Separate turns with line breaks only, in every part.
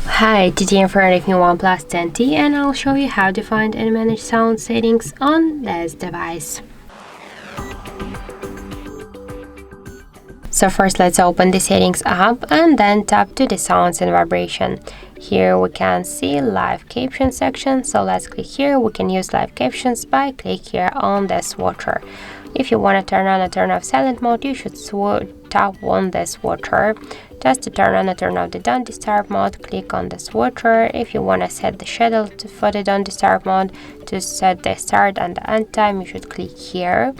Hi, today in front of me OnePlus 10T and I'll show you how to find and manage sound settings on this device. So first let's open the settings app and then tap to the sounds and vibration. Here we can see live caption section, so let's click here. We can use live captions by click here on the swatcher. If you want to turn on or turn off silent mode, you should tap on the swatcher. Just to turn on or turn off the don't disturb mode, click on the swatcher. If you want to set the schedule for the don't disturb mode, to set the start and the end time, you should click here.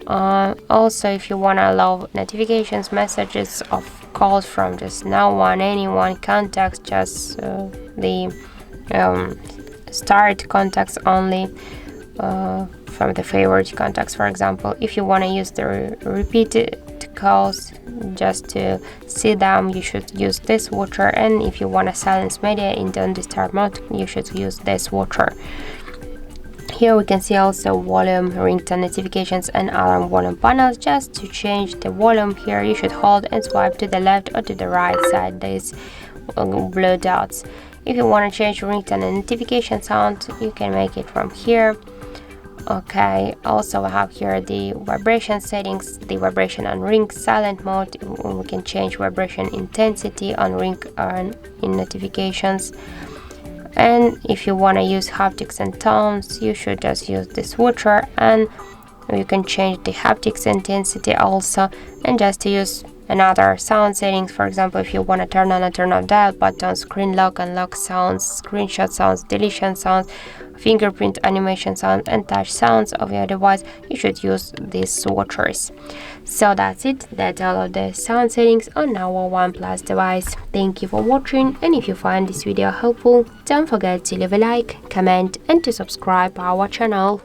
Also, if you want to allow notifications, messages of calls from just no one, anyone, contacts, just the start contacts only, from the favorite contacts, for example. If you want to use the repeated calls just to see them, you should use this watcher, and if you want to silence media in don't disturb mode, you should use this watcher. Here we can see also volume, ringtone notifications and alarm volume panels. Just to change the volume, here you should hold and swipe to the left or to the right side these blue dots. If you want to change ringtone and notification sound, you can make it from here. Okay, also I have here the vibration settings, the vibration on ring silent mode. We can change vibration intensity on ring and in notifications. And if you want to use haptics and tones, you should just use the swatcher, and you can change the haptics intensity also, and just to use another sound settings. For example, if you want to turn on or turn off dial buttons, screen lock and lock sounds, screenshot sounds, deletion sounds, fingerprint animation sound and touch sounds of your device, you should use these swatchers. So that's it. That's all of the sound settings on our OnePlus device. Thank you for watching, and if you find this video helpful, don't forget to leave a like, comment and to subscribe our channel.